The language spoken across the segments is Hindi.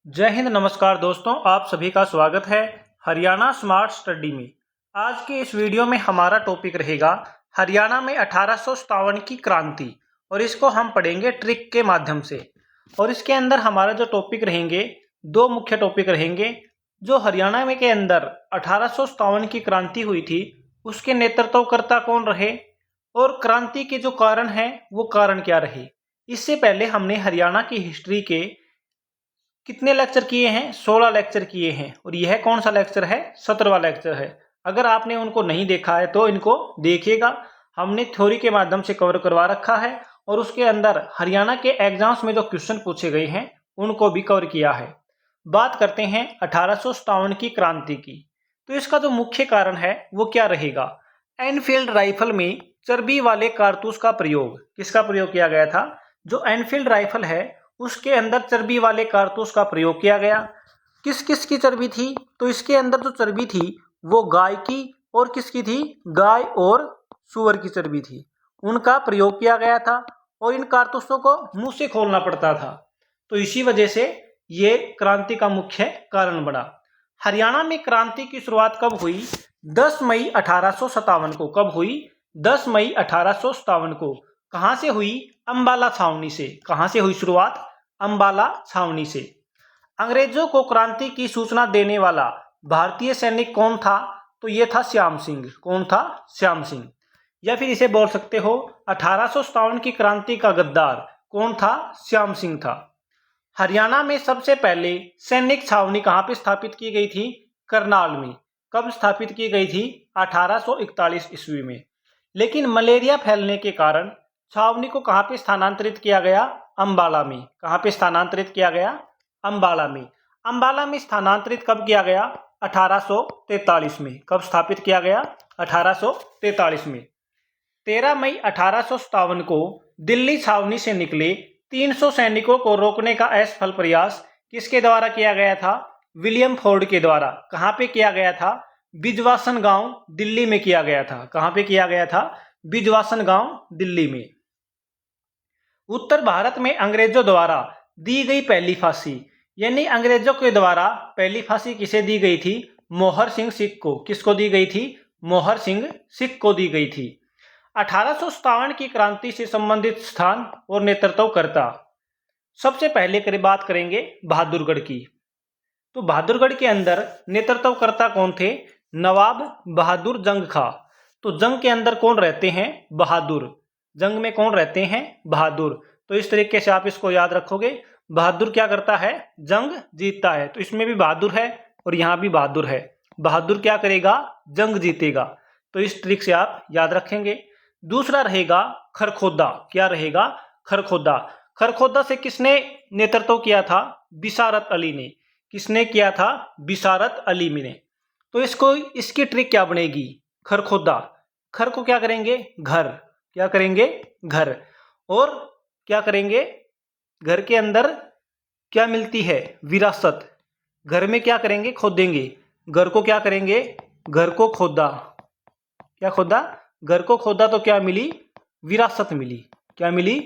जय हिंद। नमस्कार दोस्तों, आप सभी का स्वागत है हरियाणा स्मार्ट स्टडी में। आज के इस वीडियो में हमारा टॉपिक रहेगा हरियाणा में 1857 की क्रांति, और इसको हम पढ़ेंगे ट्रिक के माध्यम से। और इसके अंदर हमारा जो टॉपिक रहेंगे, दो मुख्य टॉपिक रहेंगे। जो हरियाणा में के अंदर 1857 की क्रांति हुई थी, उसके नेतृत्वकर्ता कौन रहे, और क्रांति के जो कारण है वो कारण क्या रहे। इससे पहले हमने हरियाणा की हिस्ट्री के कितने लेक्चर किए हैं? 16 लेक्चर किए हैं, और यह कौन सा लेक्चर है? 17वां लेक्चर है। अगर आपने उनको नहीं देखा है तो इनको देखिएगा। हमने थ्योरी के माध्यम से कवर करवा रखा है, और उसके अंदर हरियाणा के एग्जाम्स में जो क्वेश्चन पूछे गए हैं उनको भी कवर किया है। बात करते हैं 1857 की क्रांति की। तो इसका जो मुख्य कारण है वो क्या रहेगा? एनफील्ड राइफल में चर्बी वाले कारतूस का प्रयोग। किसका प्रयोग किया गया था? जो एनफील्ड राइफल है उसके अंदर चर्बी वाले कारतूस का प्रयोग किया गया। किस किस की चर्बी थी? तो इसके अंदर जो चर्बी थी वो गाय की, और किसकी थी? गाय और सूअर की चर्बी थी। उनका प्रयोग किया गया था, और इन कारतूसों को मुंह से खोलना पड़ता था। तो इसी वजह से ये क्रांति का मुख्य कारण बना। हरियाणा में क्रांति की शुरुआत कब हुई? 10 मई 1857 को। कब हुई? 10 मई 1857 को। कहां से हुई? अंबाला छावनी से। कहां से हुई शुरुआत? अंबाला छावनी से। अंग्रेजों को क्रांति की सूचना देने वाला भारतीय सैनिक कौन था? तो यह था श्याम सिंह। कौन था? श्याम सिंह। या फिर इसे बोल सकते हो 1857 की क्रांति का गद्दार कौन था? श्याम सिंह था। हरियाणा में सबसे पहले सैनिक छावनी कहां पर स्थापित की गई थी? करनाल में। कब स्थापित की गई थी? 1841 ईस्वी में। लेकिन मलेरिया फैलने के कारण छावनी को कहां पे स्थानांतरित किया गया? अंबाला में। कहां पे स्थानांतरित किया गया? अंबाला में। अंबाला में स्थानांतरित कब किया गया? 1843 में। कब स्थापित किया गया? 1843 में। 13 मई 1857 को दिल्ली छावनी से निकले 300 सैनिकों को रोकने का असफल प्रयास किसके द्वारा किया गया था? विलियम फोर्ड के द्वारा। कहां पे किया गया था? बिजवासन गांव, दिल्ली में किया गया था। कहां पे किया गया था? बिजवासन गांव, दिल्ली में। उत्तर भारत में अंग्रेजों द्वारा दी गई पहली फांसी, यानी अंग्रेजों के द्वारा पहली फांसी किसे दी गई थी? मोहर सिंह सिख को। किसको दी गई थी? मोहर सिंह सिख को दी गई थी। 1857 की क्रांति से संबंधित स्थान और नेतृत्वकर्ता। सबसे पहले बात करेंगे बहादुरगढ़ की। तो बहादुरगढ़ के अंदर नेतृत्वकर्ता कौन थे? नवाब बहादुर जंग खां। तो जंग के अंदर कौन रहते हैं? बहादुर। जंग में कौन रहते हैं? बहादुर। तो इस तरीके से आप इसको याद रखोगे। बहादुर क्या करता है? जंग जीतता है। तो इसमें भी बहादुर है और यहां भी बहादुर है। बहादुर क्या करेगा? जंग जीतेगा। तो इस ट्रिक से आप याद रखेंगे। दूसरा रहेगा खरखोदा। क्या रहेगा? खरखोदा। खरखोदा से किसने नेतृत्व किया था? बिसारत अली ने। किसने किया था? बिसारत अली ने। तो इसकी ट्रिक क्या बनेगी? खरखोदा। खर को क्या करेंगे? घर। क्या करेंगे? घर। और क्या करेंगे? घर के अंदर क्या मिलती है? विरासत। घर में क्या करेंगे? खोदेंगे। घर को क्या करेंगे? घर को खोदा। क्या खोदा? घर को खोदा तो क्या मिली? विरासत मिली। क्या मिली?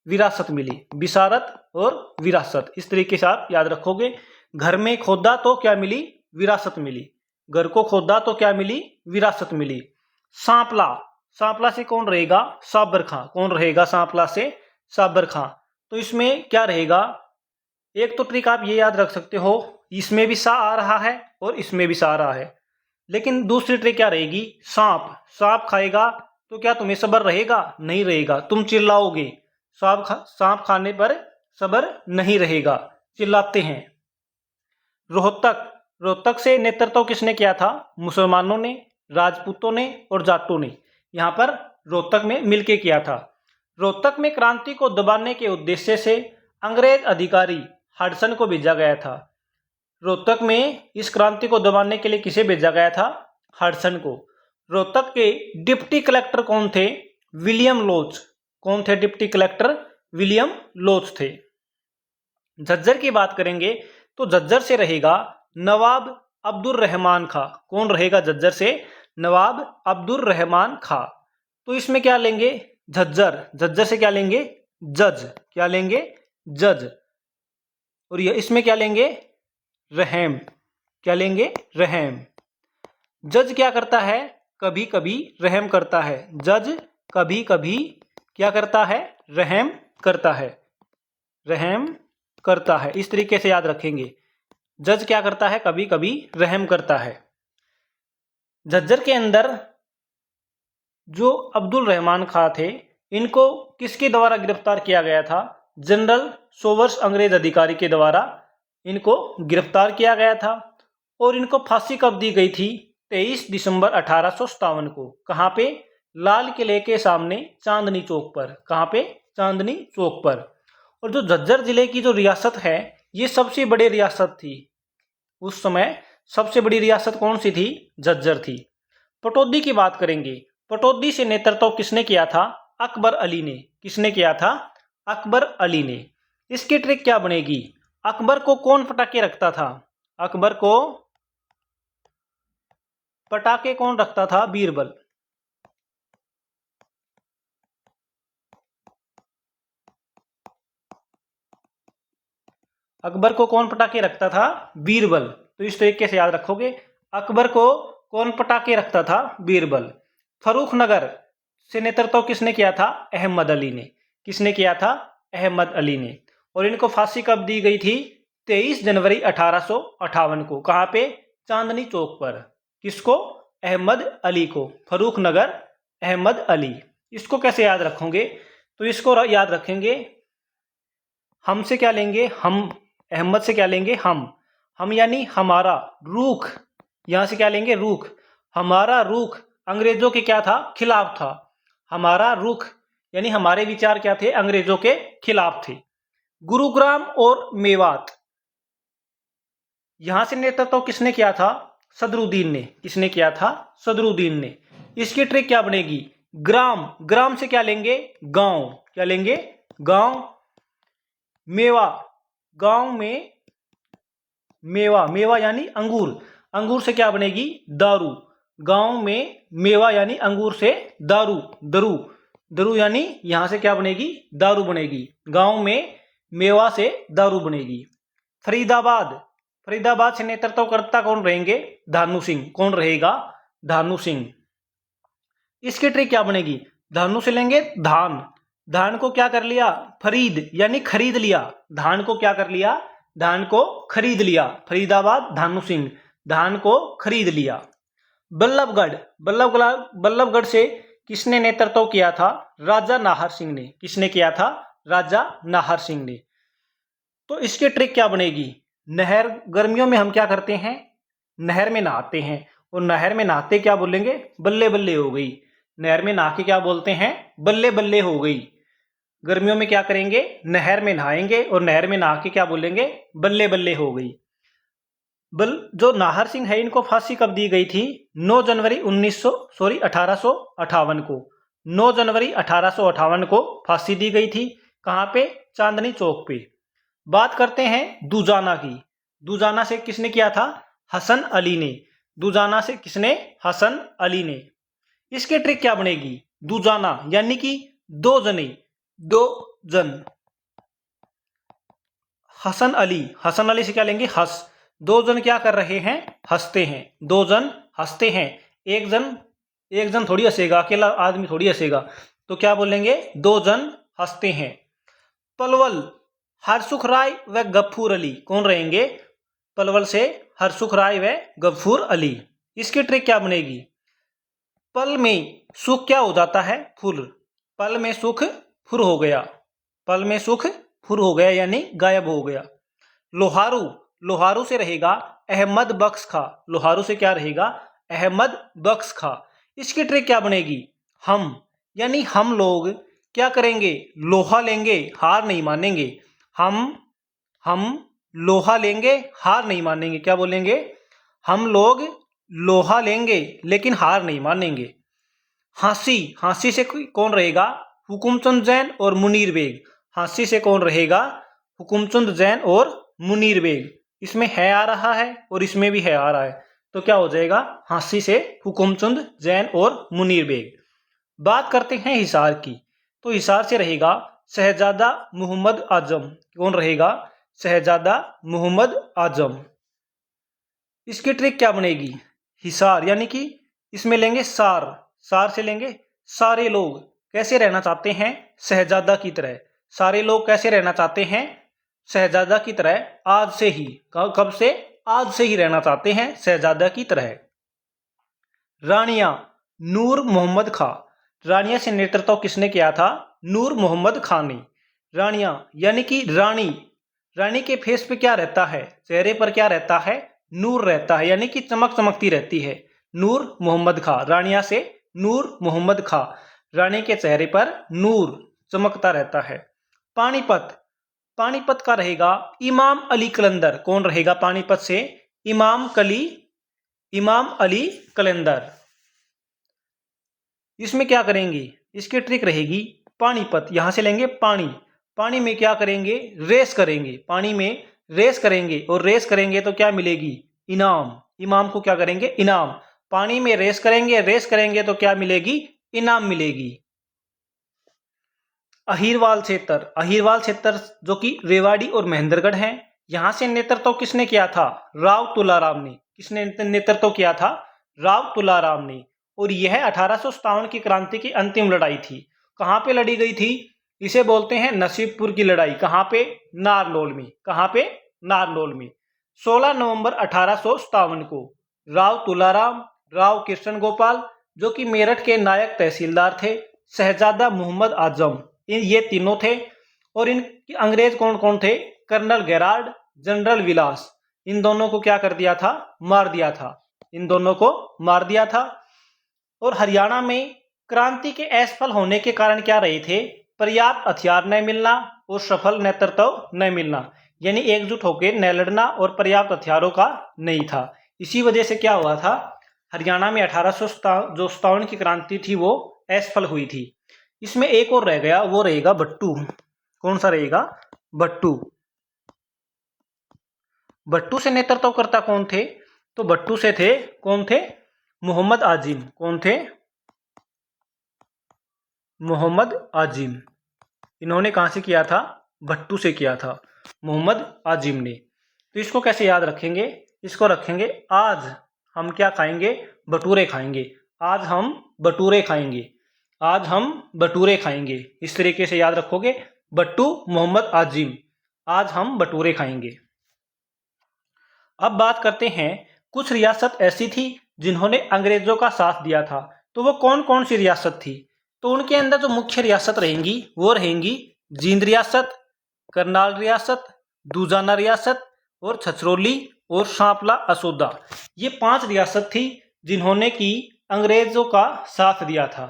विरासत मिली। बिसारत और विरासत। इस तरीके से आप याद रखोगे। घर में खोदा तो क्या मिली? विरासत मिली। घर को खोदा तो क्या मिली? विरासत मिली। सांपला। सांपला से कौन रहेगा? साबर खां। कौन रहेगा सांपला से? साबर खां। तो इसमें क्या रहेगा? एक तो ट्रिक आप ये याद रख सकते हो, इसमें भी सा आ रहा है और इसमें भी सा आ रहा है। लेकिन दूसरी ट्रिक क्या रहेगी? सांप। सांप खाएगा तो क्या तुम्हें सबर रहेगा? नहीं रहेगा। तुम चिल्लाओगे। सांप खाने पर सबर नहीं रहेगा। चिल्लाते हैं। रोहतक। रोहतक से नेतृत्व किसने किया था? मुसलमानों ने, राजपूतों ने और जाटों ने। यहां पर रोहतक में मिलके किया था। रोहतक में क्रांति को दबाने के उद्देश्य से अंग्रेज अधिकारी हडसन को भेजा गया था। रोहतक में इस क्रांति को दबाने के लिए किसे भेजा गया था? हडसन को। रोहतक के डिप्टी कलेक्टर कौन थे? विलियम लोच। कौन थे डिप्टी कलेक्टर? विलियम लोच थे। झज्जर की बात करेंगे तो झज्जर से रहेगा नवाब अब्दुल रहमान खां। कौन रहेगा झज्जर से? नवाब अब्दुल रहमान खां। तो इसमें क्या लेंगे? झज्जर। झज्जर से क्या लेंगे? जज। क्या लेंगे? जज। और यह इसमें क्या लेंगे, रहम, क्या लेंगे, रहम। जज क्या करता है, कभी कभी रहम करता है, जज कभी कभी क्या करता है, रहम करता है, रहम करता है। इस तरीके से याद रखेंगे, जज क्या करता है, कभी कभी रहम करता है। झज्जर के अंदर जो अब्दुल रहमान खां थे, इनको किसके द्वारा गिरफ्तार किया गया था, जनरल सोवर्स अंग्रेज अधिकारी के द्वारा इनको गिरफ्तार किया गया था। और इनको फांसी कब दी गई थी, 23 दिसंबर 1857 को। कहाँ पे, लाल किले के सामने चांदनी चौक पर। कहाँ पे, चांदनी चौक पर। और जो झज्जर जिले की जो रियासत है, ये सबसे बड़ी रियासत थी उस समय। सबसे बड़ी रियासत कौन सी थी, झज्जर थी। पटौदी की बात करेंगे। पटौदी से नेतृत्व किसने किया था, अकबर अली ने। किसने किया था, अकबर अली ने। इसकी ट्रिक क्या बनेगी, अकबर को कौन पटाके रखता था, अकबर को पटाके कौन रखता था, बीरबल। अकबर को कौन पटाके रखता था, बीरबल। तो इस तरीके से याद रखोगे, अकबर को कौन पटाके रखता था, बीरबल। फरूख नगर से नेतृत्व किसने किया था, अहमद अली ने। किसने किया था, अहमद अली ने। और इनको फांसी कब दी गई थी, 23 जनवरी 1858 को। कहाँ पे, चांदनी चौक पर। किसको, अहमद अली को। फरूख नगर, अहमद अली। इसको कैसे याद रखोगे, तो इसको याद रखेंगे, हम से क्या लेंगे, हम, अहमद से क्या लेंगे, हम यानी हमारा, रूख, यहां से क्या लेंगे, रूख। हमारा रूख अंग्रेजों के क्या था, खिलाफ था। हमारा रुख यानी हमारे विचार क्या थे, अंग्रेजों के खिलाफ थे। गुरुग्राम और मेवात, यहां से नेतृत्व किसने किया था, सदरुद्दीन ने। किसने किया था, सदरुद्दीन ने। इसकी ट्रिक क्या बनेगी, ग्राम, ग्राम से क्या लेंगे, गांव, क्या लेंगे, गांव। मेवा, गांव में मेवा, मेवा यानी अंगूर, अंगूर से क्या बनेगी, दारू। गांव में मेवा यानी अंगूर से दारू, दरू, दरू यानी यहां से क्या बनेगी, दारू बनेगी। गांव में मेवा से दारू बनेगी। फरीदाबाद, फरीदाबाद से नेतृत्वकर्ता कौन रहेंगे, धानु सिंह। कौन रहेगा, धानु सिंह। इसकी ट्रिक क्या बनेगी, धानु से लेंगे धान, धान को क्या कर लिया, फरीद यानी खरीद लिया। धान को क्या कर लिया, धान को खरीद लिया। फरीदाबाद, धानु सिंह, धान को खरीद लिया। बल्लभगढ़, बल्लभगढ़ से किसने नेतृत्व किया था, राजा नाहर सिंह ने। किसने किया था, राजा नाहर सिंह ने। तो इसकी ट्रिक क्या बनेगी, नहर, गर्मियों में हम क्या करते हैं, नहर में नहाते हैं। और नहर में नहाते क्या बोलेंगे, बल्ले बल्ले हो गई। नहर में नहा के क्या बोलते हैं, बल्ले बल्ले हो गई। गर्मियों में क्या करेंगे, नहर में नहाएंगे और नहर में नहा के क्या बोलेंगे, बल्ले बल्ले हो गई। जो नाहर सिंह है, इनको फांसी कब दी गई थी, 9 जनवरी 1858 को। 9 जनवरी 1858 को फांसी दी गई थी। कहां पे, चांदनी चौक पे। बात करते हैं दुजाना की। दुजाना से किसने किया था, हसन अली ने। दुजाना से किसने, हसन अली ने। इसकी ट्रिक क्या बनेगी, दुजाना यानी कि दो जने, दो जन। हसन अली, हसन अली से क्या लेंगे, हंस। दो जन क्या कर रहे हैं, हंसते हैं। दो जन हंसते हैं। एक जन थोड़ी हंसेगा, अकेला आदमी थोड़ी हंसेगा। तो क्या बोलेंगे, दो जन हंसते हैं। पलवल, हरसुख राय व गफूर अली कौन रहेंगे, पलवल से हरसुख राय व गफूर अली। इसकी ट्रिक क्या बनेगी, पल में सुख क्या हो जाता है, फुर। पल में सुख फुर हो गया, पल में सुख फुर हो गया यानी गायब हो गया। लोहारू, लोहारू से रहेगा अहमद बख्श खां। लोहारू से क्या रहेगा, अहमद बख्श खां। इसकी ट्रिक क्या बनेगी, हम यानी हम लोग क्या करेंगे, लोहा लेंगे, हार नहीं मानेंगे। हम लोहा लेंगे, हार नहीं मानेंगे। क्या बोलेंगे, हम लोग लोहा लेंगे लेकिन हार नहीं मानेंगे। हांसी, हांसी से कौन रहेगा, हुकुमचंद जैन और मुनीर बेग। हांसी से कौन रहेगा, हुकुमचंद जैन और मुनीर बेग। इसमें है आ रहा है और इसमें भी है आ रहा है, तो क्या हो जाएगा, हांसी से हुकुमचंद जैन और मुनीर बेग। बात करते हैं हिसार की। तो हिसार से रहेगा शहजादा मोहम्मद आजम। कौन रहेगा, शहजादा मोहम्मद आजम। इसकी ट्रिक क्या बनेगी? हिसार, यानी कि इसमें लेंगे सार, सार से लेंगे सारे लोग कैसे रहना चाहते हैं शहजादा की तरह। सारे लोग कैसे रहना चाहते हैं शहजादा की तरह, आज से ही। कब से? आज से ही रहना चाहते हैं शहजादा की तरह। रानियां, नूर मोहम्मद खां। रानियां से नेतृत्व किसने किया था? नूर मोहम्मद खां ने। रानियां यानी कि रानी, रानी के फेस पे क्या रहता है? चेहरे पर क्या रहता है? नूर रहता है, यानी कि चमक चमकती रहती है। नूर मोहम्मद खां, रानियां से नूर मोहम्मद खां, रानी के चेहरे पर नूर चमकता रहता है। पानीपत, पानीपत का रहेगा इमाम अली कलंदर। कौन रहेगा पानीपत से? इमाम अली कलंदर। इसमें क्या करेंगे? इसकी ट्रिक रहेगी पानीपत, यहां से लेंगे पानी, पानी में क्या करेंगे? रेस करेंगे, पानी में रेस करेंगे, और रेस करेंगे तो क्या मिलेगी? इनाम। इमाम को क्या करेंगे? इनाम। पानी में रेस करेंगे, रेस करेंगे तो क्या मिलेगी? इनाम मिलेगी। अहिरवाल क्षेत्र, अहिरवाल क्षेत्र जो कि रेवाड़ी और महेंद्रगढ़ है, यहां से नेतृत्व किसने किया था? राव तुलाराम ने। किसने नेतृत्व किया था? राव तुलाराम ने। और यह 1857 की क्रांति की अंतिम लड़ाई थी। कहां पे लड़ी गई थी? इसे बोलते हैं नसीबपुर की लड़ाई। कहां पे? नारनौल में। कहां पे? नारनौल में। 16 नवंबर 1857 को राव तुलाराम, राव कृष्ण गोपाल जो कि मेरठ के नायक तहसीलदार थे, शहजादा मोहम्मद आजम, ये तीनों थे। और इन अंग्रेज कौन कौन थे? कर्नल गेरार्ड, जनरल विलास। इन दोनों को क्या कर दिया था? मार दिया था। इन दोनों को मार दिया था। और हरियाणा में क्रांति के असफल होने के कारण क्या रहे थे? पर्याप्त हथियार न मिलना और सफल नेतृत्व न मिलना, यानी एकजुट होकर न लड़ना और पर्याप्त हथियारों का नहीं था। इसी वजह से क्या हुआ था? हरियाणा में 1857 की क्रांति थी वो असफल हुई थी। इसमें एक और रह गया, वो रहेगा भट्टू। कौन सा रहेगा? भट्टू। भट्टू से नेतृत्वकर्ता कौन थे? तो भट्टू से थे, कौन थे? मोहम्मद आजिम। कौन थे? मोहम्मद आजिम। इन्होंने कहां से किया था? भट्टू से किया था, मोहम्मद आजिम ने। तो इसको कैसे याद रखेंगे? इसको रखेंगे आज हम क्या खाएंगे? भटूरे खाएंगे। आज हम भटूरे खाएंगे। आज हम भटूरे खाएंगे। इस तरीके से याद रखोगे, भट्टू, मोहम्मद आजिम, आज हम भटूरे खाएंगे। अब बात करते हैं, कुछ रियासत ऐसी थी जिन्होंने अंग्रेजों का साथ दिया था। तो वो कौन कौन सी रियासत थी? तो उनके अंदर जो मुख्य रियासत रहेंगी वो रहेंगी जींद रियासत, करनाल रियासत, दूजाना रियासत और छछरौली और सांपला असोदा। ये 5 रियासत थी जिन्होंने की अंग्रेजों का साथ दिया था।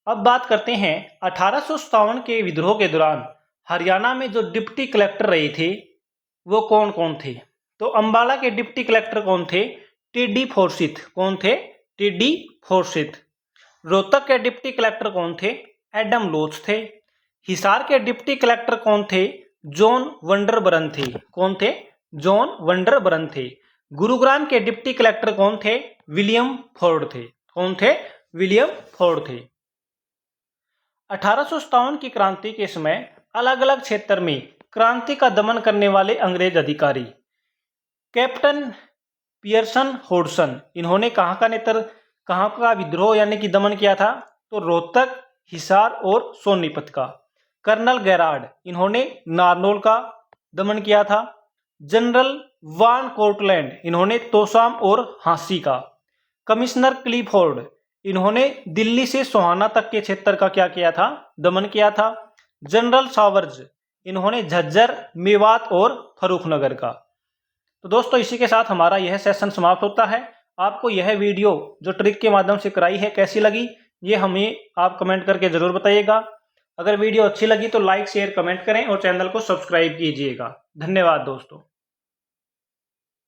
अब बात करते हैं 1857 के विद्रोह के दौरान हरियाणा में जो डिप्टी कलेक्टर रहे थे वो कौन कौन थे? तो अंबाला के डिप्टी कलेक्टर कौन थे? TD Forsythe. कौन थे? TD Forsythe. रोहतक के डिप्टी कलेक्टर कौन थे? एडम लोच थे। हिसार के डिप्टी कलेक्टर कौन थे? जॉन वंडरबरन थे। कौन थे? जॉन वंडरबरन थे। गुरुग्राम के डिप्टी कलेक्टर कौन थे? विलियम फोर्ड थे। कौन थे? विलियम फोर्ड थे। 1857 की क्रांति के समय अलग अलग क्षेत्र में क्रांति का दमन करने वाले अंग्रेज अधिकारी कैप्टन पियर्सन होडसन, इन्होंने कहां का विद्रोह यानी कि दमन किया था? तो रोहतक, हिसार और सोनीपत का। कर्नल गेरार्ड, इन्होंने नारनौल का दमन किया था। जनरल वान कोर्टलैंड, इन्होंने तोसाम और हांसी का। कमिश्नर क्लीफोर्ड, इन्होंने दिल्ली से सोहाना तक के क्षेत्र का क्या किया था? दमन किया था। जनरल सावर्ज, इन्होंने झज्जर, मेवात और फर्रुखनगर का। तो दोस्तों इसी के साथ हमारा यह सेशन समाप्त होता है। आपको यह वीडियो जो ट्रिक के माध्यम से कराई है कैसी लगी, ये हमें आप कमेंट करके जरूर बताइएगा। अगर वीडियो अच्छी लगी तो लाइक, शेयर, कमेंट करें और चैनल को सब्सक्राइब कीजिएगा। धन्यवाद दोस्तों।